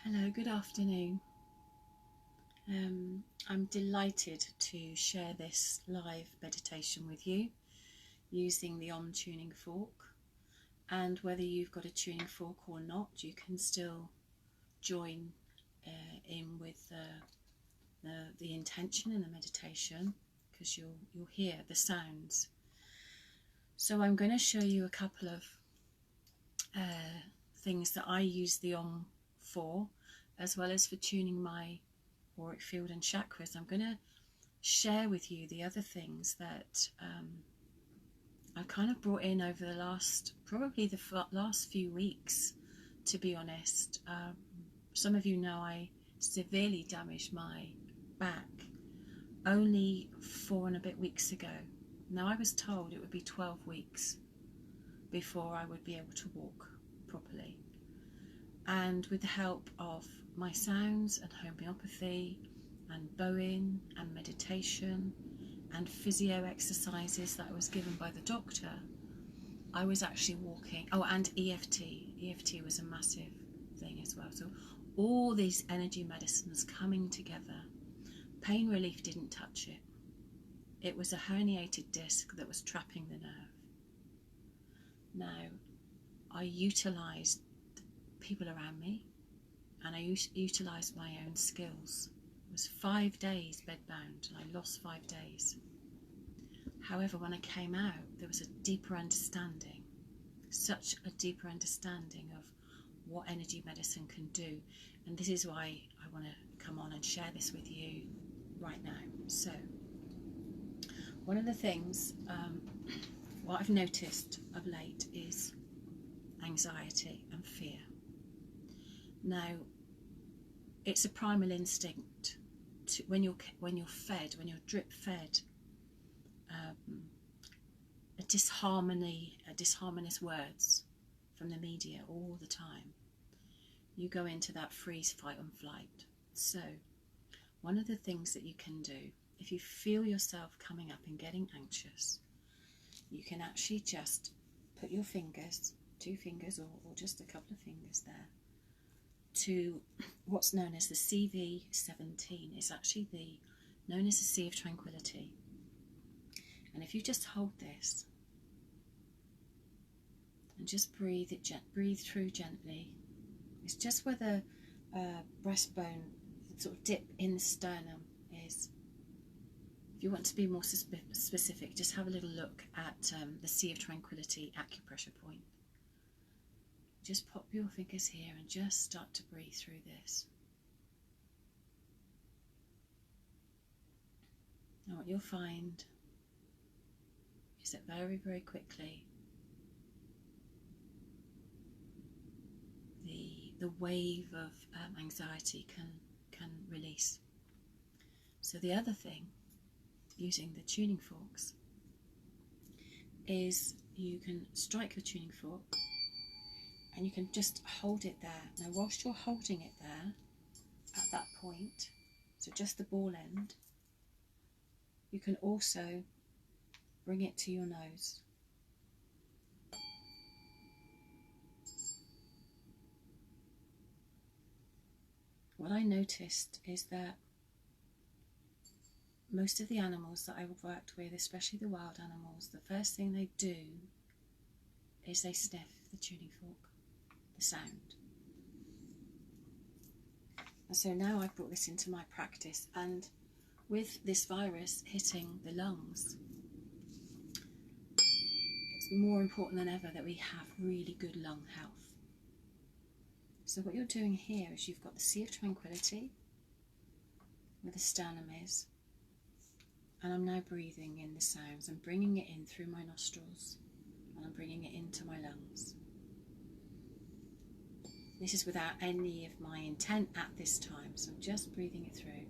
Hello, good afternoon. I'm delighted to share this live meditation with you using the Om tuning fork, and whether you've got a tuning fork or not, you can still join in with the intention and the meditation, because you'll hear the sounds. So I'm going to show you a couple of things that I use the Om for, as well as for tuning my auric field and chakras. I'm going to share with you the other things that I kind of brought in over the last few weeks, to be honest. Some of you know I severely damaged my back only 4 and a bit weeks ago. Now, I was told it would be 12 weeks before I would be able to walk properly, and with the help of my sounds and homeopathy and bowing and meditation and physio exercises that I was given by the doctor, I was actually walking. Oh, and EFT was a massive thing as well. So all these energy medicines coming together. Pain relief didn't touch it. It was a herniated disc that was trapping the nerve. Now, I utilised people around me, and I utilised my own skills. It was 5 days bedbound, and I lost 5 days. However, when I came out, there was a deeper understanding, such a deeper understanding of what energy medicine can do. And this is why I want to come on and share this with you right now. So, one of the things, what I've noticed of late is anxiety and fear. Now, it's a primal instinct to, when you're drip fed disharmonious words from the media all the time, you go into that freeze, fight and flight. So one of the things that you can do, if you feel yourself coming up and getting anxious, you can actually just put your fingers, 2 fingers or just a couple of fingers there, to what's known as the CV17. It's actually known as the Sea of Tranquility. And if you just hold this and just breathe through gently, it's just where the breastbone sort of dip in the sternum is. If you want to be more specific, just have a little look at the Sea of Tranquility acupressure point. Just pop your fingers here and just start to breathe through this. Now what you'll find is that very, very quickly the wave of anxiety can release. So the other thing, using the tuning forks, is you can strike the tuning fork and you can just hold it there. Now, whilst you're holding it there at that point, so just the ball end, you can also bring it to your nose. What I noticed is that most of the animals that I've worked with, especially the wild animals, the first thing they do is they sniff the tuning fork, the sound. And so now I've brought this into my practice, and with this virus hitting the lungs, it's more important than ever that we have really good lung health. So what you're doing here is you've got the Sea of Tranquility, where the sternum is, and I'm now breathing in the sounds. I'm bringing it in through my nostrils, and I'm bringing it into my lungs. This is without any of my intent at this time, so I'm just breathing it through.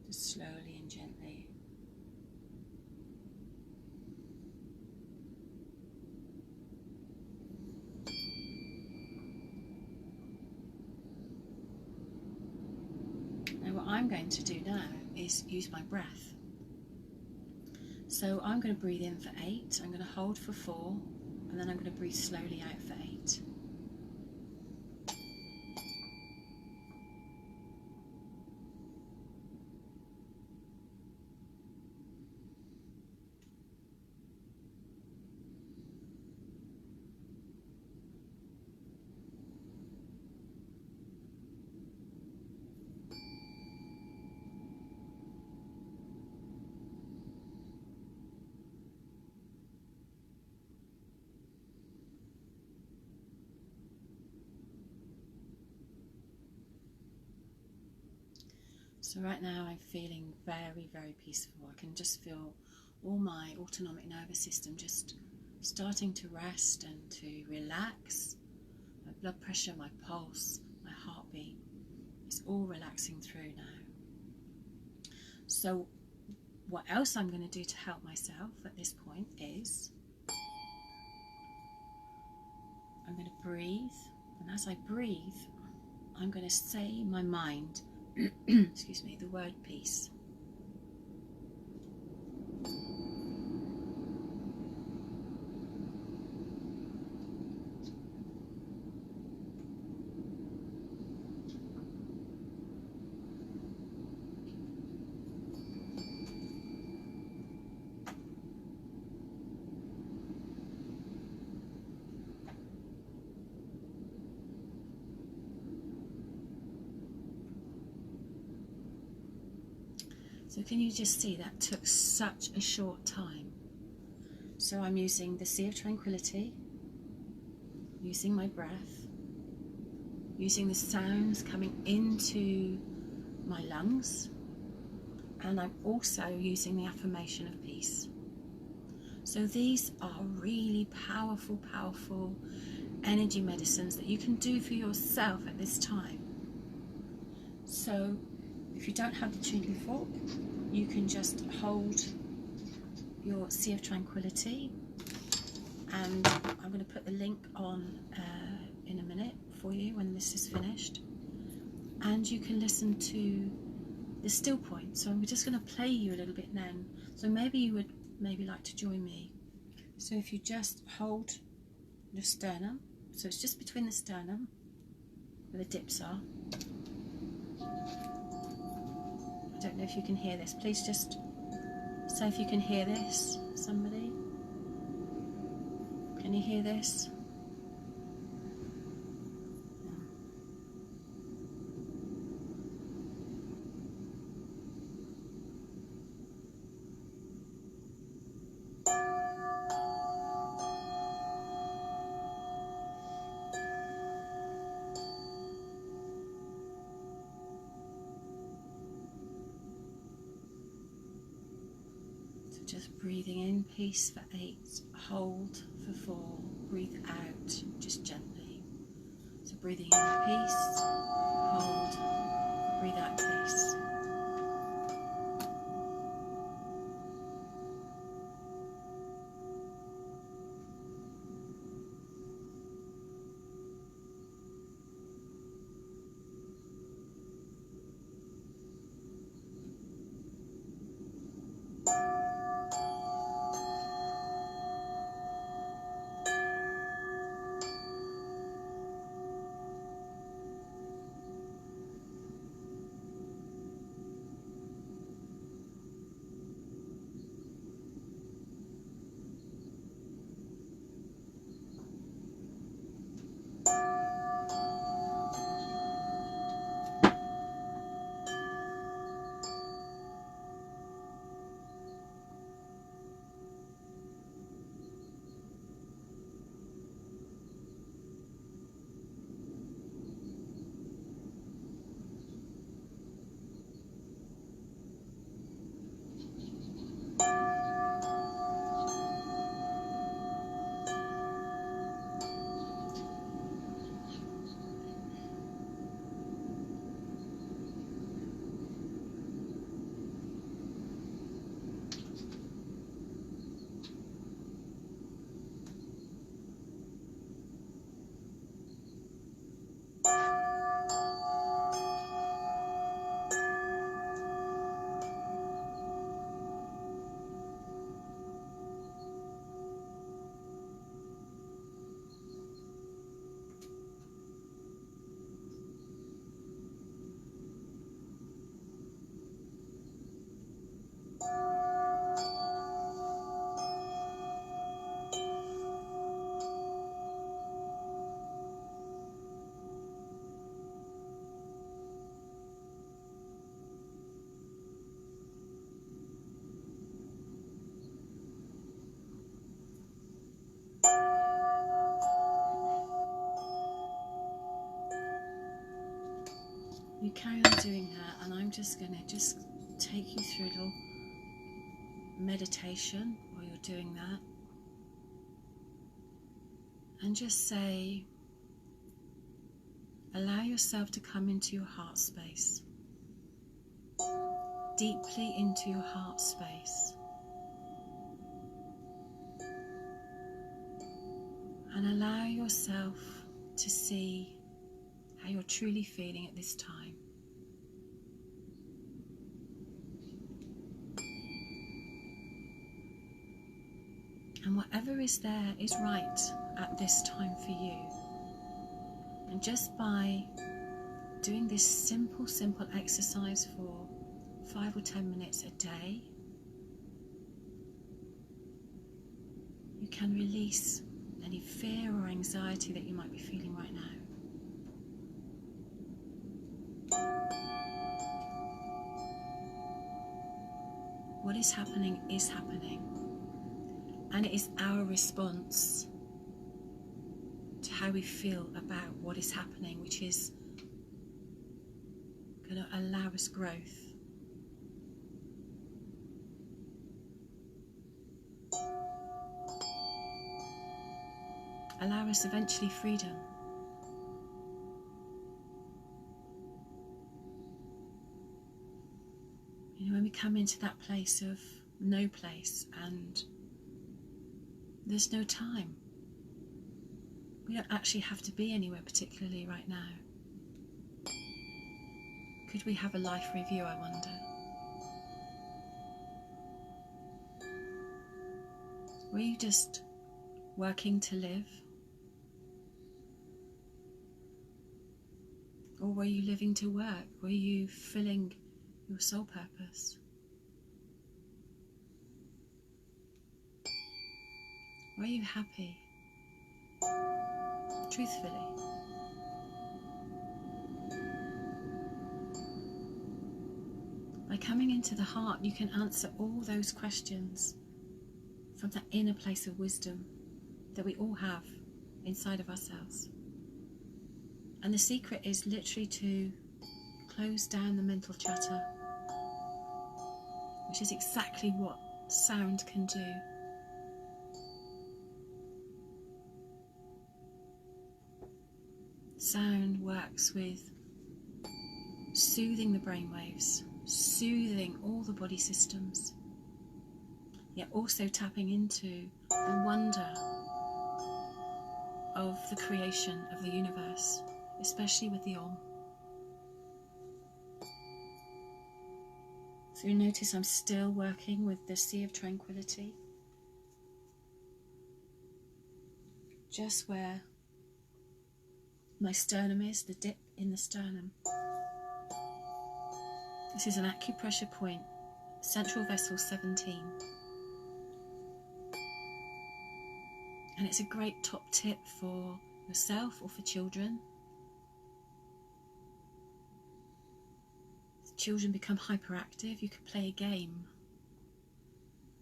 Just slowly and gently. Now what I'm going to do now is use my breath. So I'm going to breathe in for 8, I'm going to hold for 4, and then I'm going to breathe slowly out for 8. So right now I'm feeling very, very peaceful. I can just feel all my autonomic nervous system just starting to rest and to relax. My blood pressure, my pulse, my heartbeat is all relaxing through now. So what else I'm going to do to help myself at this point is I'm going to breathe, and as I breathe I'm going to say in my mind excuse me, the word peace. So can you just see that took such a short time? So I'm using the Sea of Tranquility, using my breath, using the sounds coming into my lungs, and I'm also using the affirmation of peace. So these are really powerful, powerful energy medicines that you can do for yourself at this time. So if you don't have the tuning fork, you can just hold your Sea of Tranquility, and I'm going to put the link on in a minute for you when this is finished, and you can listen to the still point. So we're just going to play you a little bit now, so maybe you would like to join me. So if you just hold the sternum, so it's just between the sternum where the dips are. I don't know if you can hear this. Please just say if you can hear this, somebody. Can you hear this? So just breathing in, peace for 8, hold for 4, breathe out just gently. So breathing in, peace, hold, breathe out, peace. You carry on doing that, and I'm just going to take you through a little meditation while you're doing that. And just say, allow yourself to come into your heart space, deeply into your heart space. And allow yourself to see how you're truly feeling at this time. And whatever is there is right at this time for you. And just by doing this simple exercise for 5 or 10 minutes a day, you can release any fear or anxiety that you might be feeling right now. What is happening, and it is our response to how we feel about what is happening, which is going to allow us growth. Allow us eventually freedom. You know, when we come into that place of no place and there's no time, we don't actually have to be anywhere particularly right now. Could we have a life review, I wonder? Were you just working to live? Or were you living to work? Were you filling your soul purpose? Were you happy? Truthfully. By coming into the heart, you can answer all those questions from that inner place of wisdom that we all have inside of ourselves. And the secret is literally to close down the mental chatter, which is exactly what sound can do. Sound works with soothing the brainwaves, soothing all the body systems, yet also tapping into the wonder of the creation of the universe, especially with the Om. So you notice I'm still working with the Sea of Tranquility, just where my sternum is, the dip in the sternum. This is an acupressure point, central vessel 17. And it's a great top tip for yourself or for children. If children become hyperactive, you could play a game.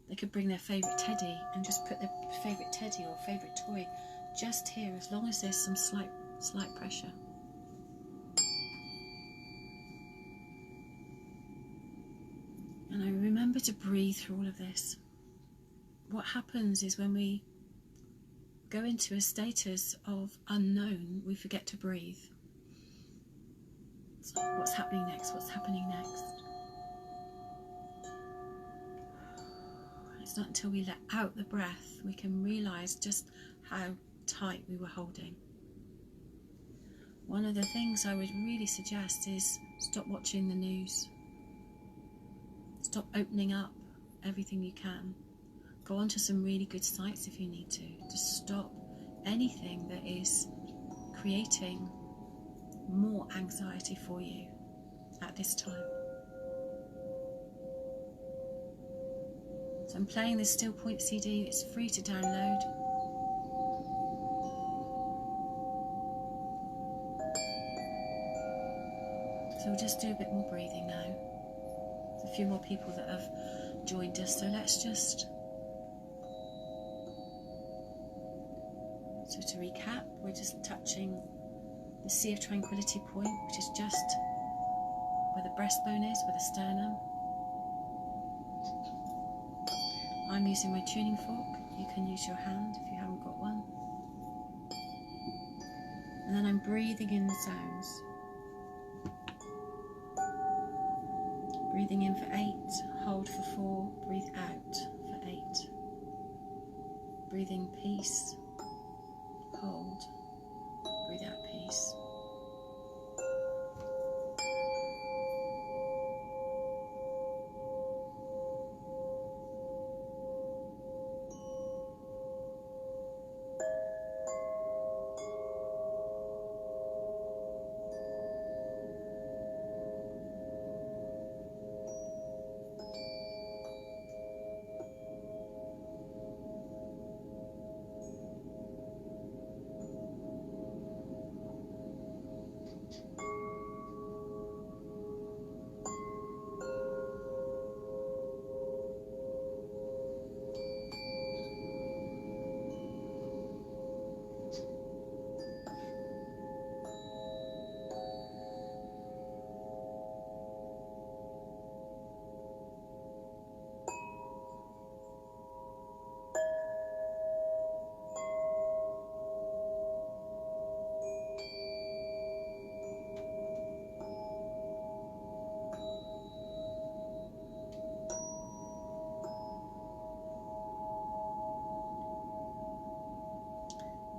They could bring their favourite teddy and just put their favourite teddy or favourite toy just here, as long as there's some slight pressure. And I remember to breathe through all of this. What happens is when we go into a status of unknown, we forget to breathe. It's like, what's happening next? What's happening next? It's not until we let out the breath we can realise just how tight we were holding. One of the things I would really suggest is stop watching the news. Stop opening up everything you can. Go onto some really good sites if you need to. Just stop anything that is creating more anxiety for you at this time. So I'm playing this Still Point CD. It's free to download. So we'll just do a bit more breathing now. There's a few more people that have joined us, so let's just... So to recap, we're just touching the Sea of Tranquility point, which is just breastbone is, where the sternum. I'm using my tuning fork. You can use your hand if you haven't got one. And then I'm breathing in the sounds. Breathing in for 8, hold for 4, breathe out for 8. Breathe in peace, hold, breathe out peace.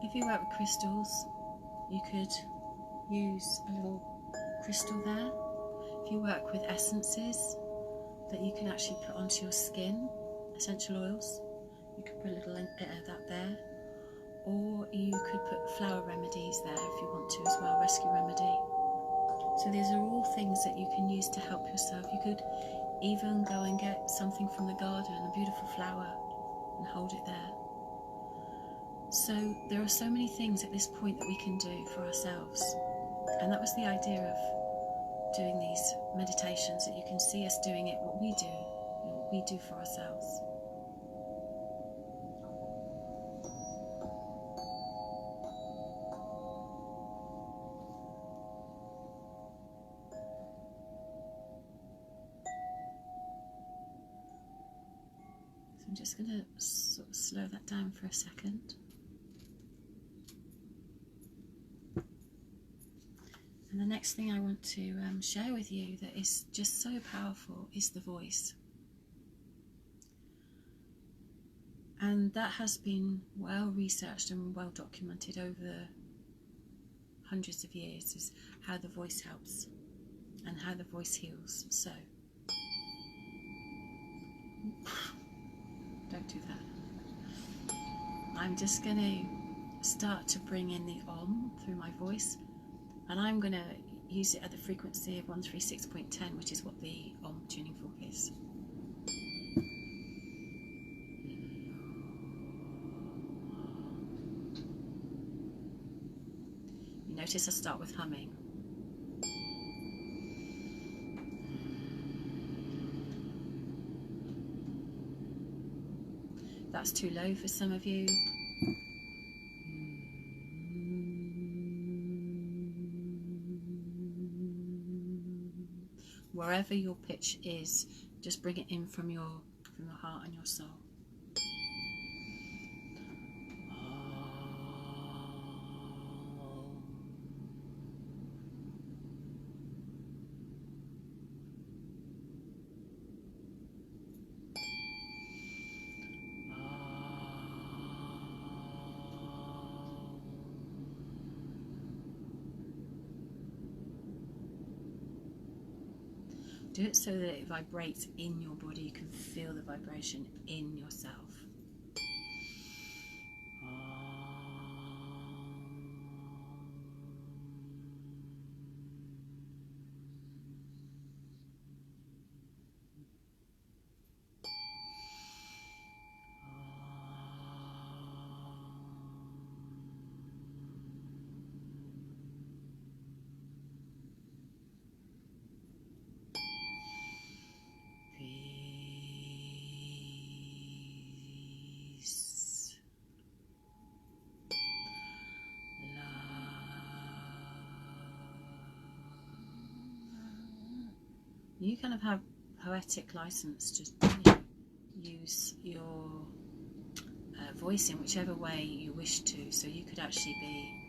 If you work with crystals, you could use a little crystal there. If you work with essences that you can actually put onto your skin, essential oils, you could put a little bit of that there. Or you could put flower remedies there if you want to as well, rescue remedy. So these are all things that you can use to help yourself. You could even go and get something from the garden, a beautiful flower, and hold it there. So there are so many things at this point that we can do for ourselves. And that was the idea of doing these meditations, that you can see us doing it, what we do, what we do for ourselves. So I'm just going to sort of slow that down for a second. And the next thing I want to share with you that is just so powerful is the voice. And that has been well researched and well documented over hundreds of years, is how the voice helps and how the voice heals. So, don't do that. I'm just going to start to bring in the Om through my voice. And I'm going to use it at the frequency of 136.10, which is what the Om tuning fork is. You notice I start with humming. If that's too low for some of you, wherever your pitch is, just bring it in from your heart and your soul. Do it so that it vibrates in your body. You can feel the vibration in yourself. You kind of have poetic license to, you know, use your voice in whichever way you wish to. So you could actually be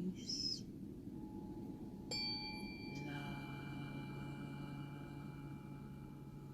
peace, love, peace,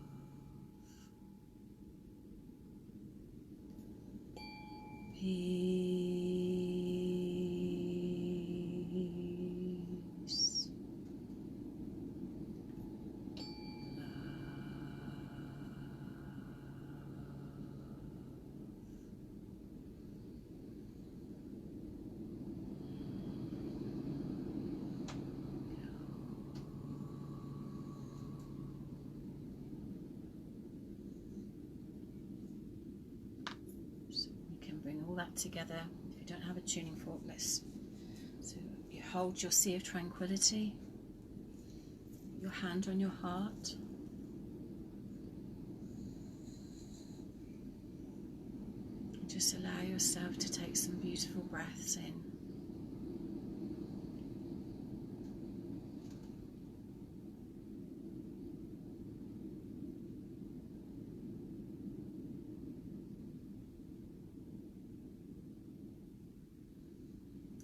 so we can bring all that together. If you don't have a tuning fork, let's. So you hold your sea of tranquility, your hand on your heart. And just allow yourself to take some beautiful breaths in.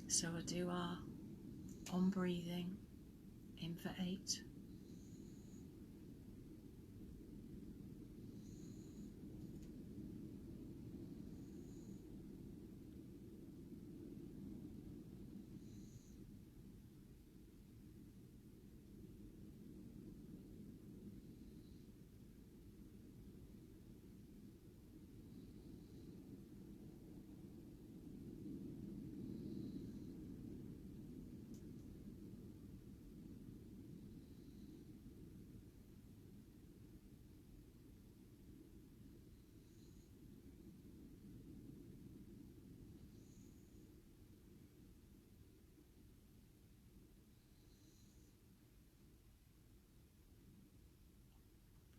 So we'll do our on breathing, in for 8.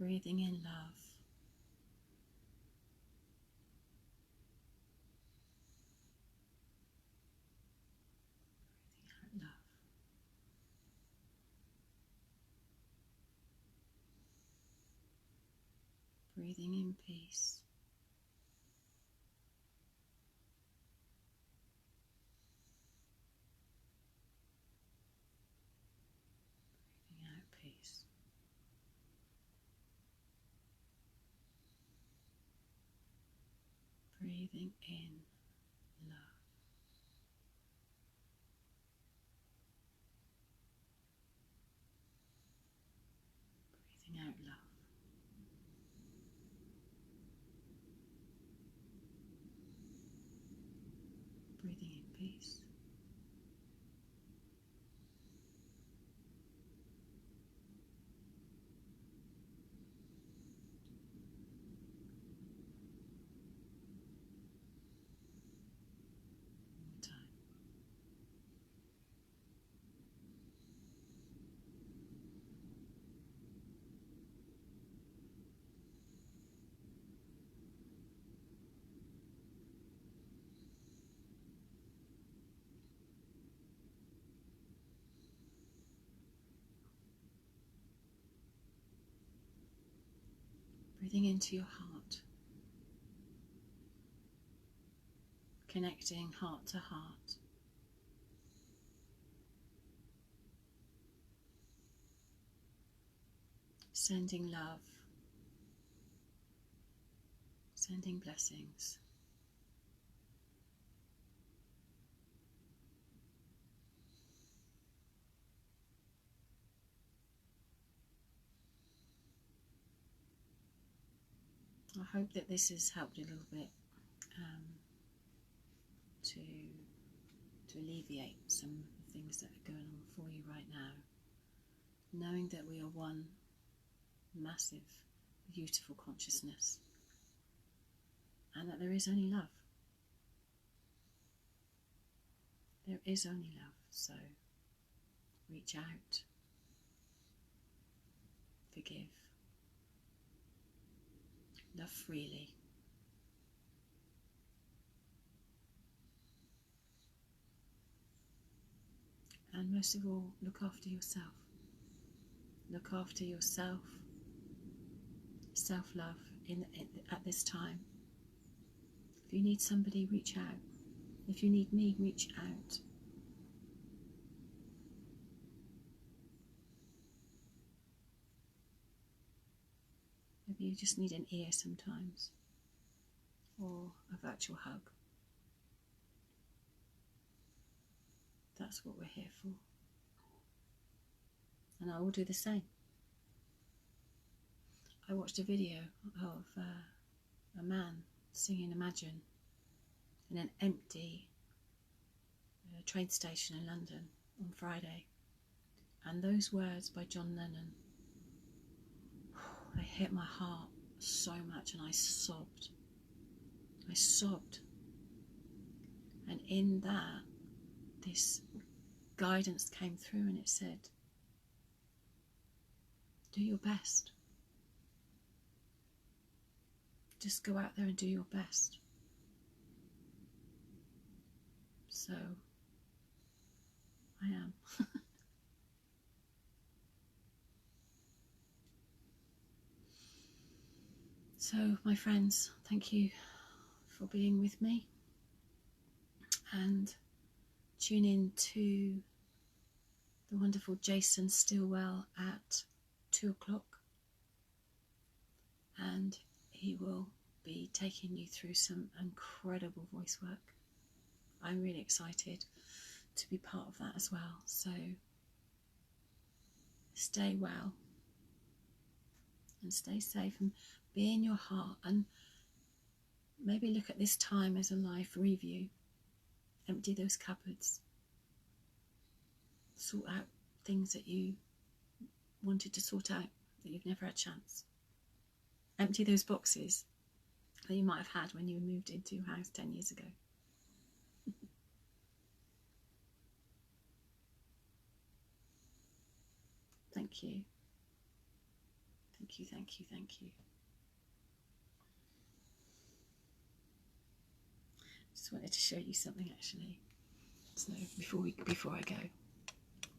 Breathing in love, breathing out love, breathing in peace, breathing out peace. Breathing in love, breathing out love. Breathing in peace. One more time. Breathing into your heart, connecting heart to heart. Sending love, sending blessings. I hope that this has helped a little bit to alleviate some of the things that are going on for you right now. Knowing that we are one massive, beautiful consciousness, and that there is only love. There is only love, so reach out, forgive, love freely. And most of all, look after yourself. Look after yourself. Self-love at this time. If you need somebody, reach out. If you need me, reach out. Maybe you just need an ear sometimes, or a virtual hug. That's what we're here for. And I will do the same. I watched a video of a man singing Imagine in an empty train station in London on Friday. And those words by John Lennon, they hit my heart so much, and I sobbed. I sobbed. And in that, this guidance came through, and it said, do your best. Just go out there and do your best. So, I am. So, my friends, thank you for being with me, and tune in to the wonderful Jason Stillwell at 2 o'clock, and he will be taking you through some incredible voice work. I'm really excited to be part of that as well. So stay well and stay safe, and be in your heart, and maybe look at this time as a life review. Empty those cupboards. Sort out things that you wanted to sort out that you've never had a chance. Empty those boxes that you might have had when you moved into your house 10 years ago. Thank you. Thank you, thank you, thank you. Just wanted to show you something actually. So before I go,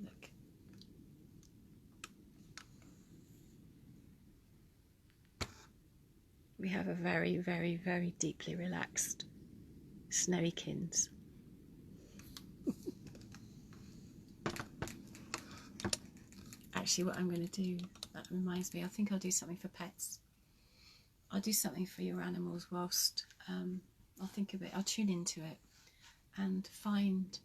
look. We have a very, very, very deeply relaxed snowykins. Actually, what I'm going to do, that reminds me, I think I'll do something for pets. I'll do something for your animals whilst I'll think of it, I'll tune into it and find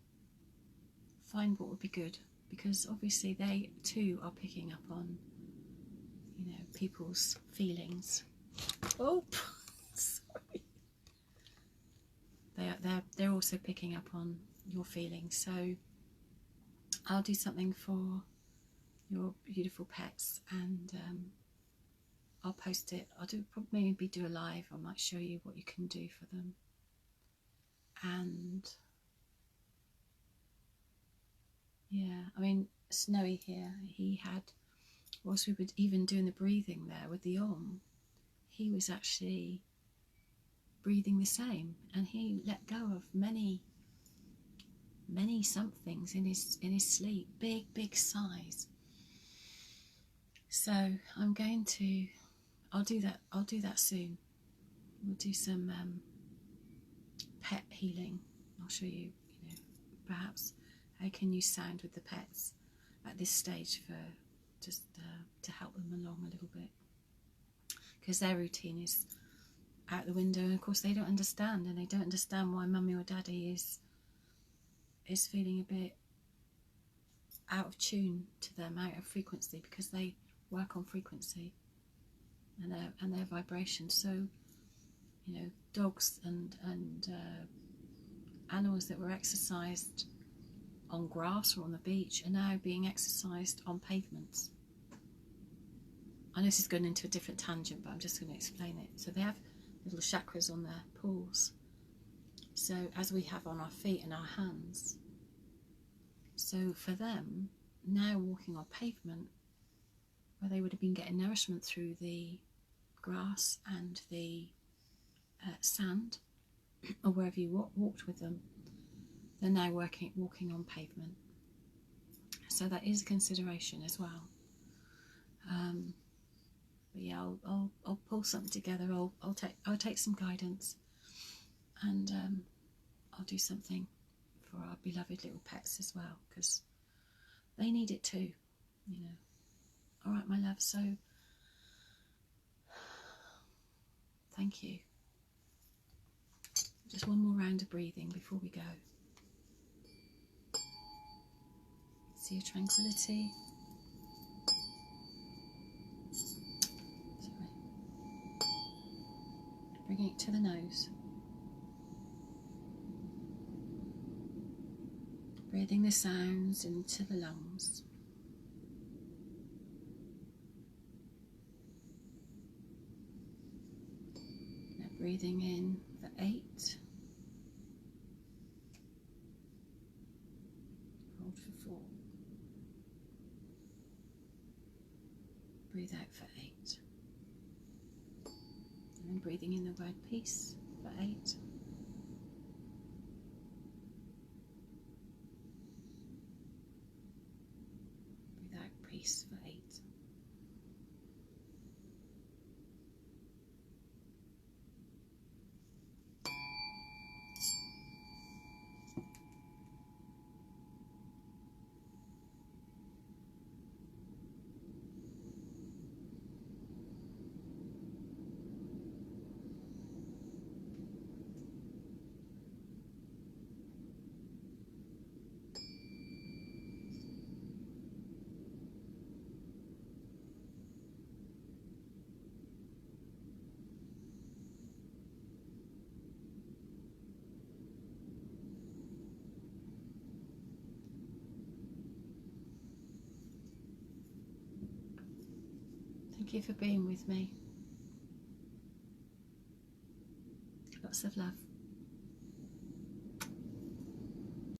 what would be good, because obviously they too are picking up on, you know, people's feelings. Oh, sorry. They're also picking up on your feelings. So I'll do something for your beautiful pets, and I'll post it. I'll maybe do a live. I might show you what you can do for them. And yeah, I mean, Snowy here, he had, whilst we were even doing the breathing there with the Om, he was actually breathing the same, and he let go of many somethings in his sleep, big sighs. So I'll do that soon. We'll do some pet healing. I'll show you, perhaps how can you sound with the pets at this stage for just to help them along a little bit, because their routine is out the window, and of course they don't understand, and they don't understand why mummy or daddy is feeling a bit out of tune to them, out of frequency, because they work on frequency and their vibration. So, you know, dogs and animals that were exercised on grass or on the beach are now being exercised on pavements. I know this is going into a different tangent, but I'm just going to explain it. So they have little chakras on their paws. So as we have on our feet and our hands. So for them, now walking on pavement, where they would have been getting nourishment through the grass and the sand, or wherever you walked with them, they're now walking on pavement. So that is a consideration as well. But yeah, I'll pull something together. I'll take some guidance, and I'll do something for our beloved little pets as well, because they need it too, you know. All right, my love. So thank you. Just one more round of breathing before we go. See your tranquility. Sorry. Bringing it to the nose. Breathing the sounds into the lungs. Now breathing in for 8. Hold for 4. Breathe out for 8. And then breathing in the word peace for 8. Breathe out peace for 8. Thank you for being with me. Lots of love.